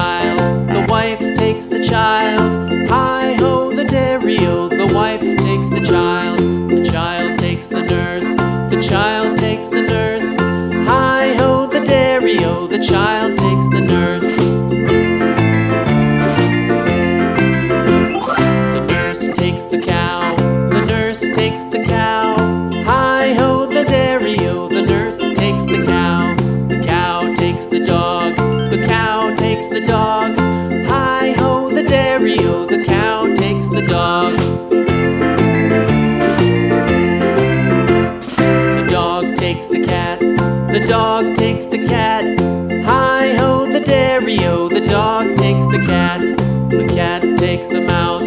child, the wife takes the child. Hi-ho, the dairy-o, the wife takes the child takes the nurse, the child takes the nurse. Hi-ho, the dairy-o, the child takes the nurse. The nurse takes the cow, the nurse takes the cow. Hi-ho, the dairy-o, the nurse takes the cow. The cow takes the dog, the cow takes the dog. Hi-ho, the dairy-o, the cow takes the dog. The dog takes the cat, the dog takes the cat. Hi-ho, the dairy-o, the dog takes the cat. The cat takes the mouse,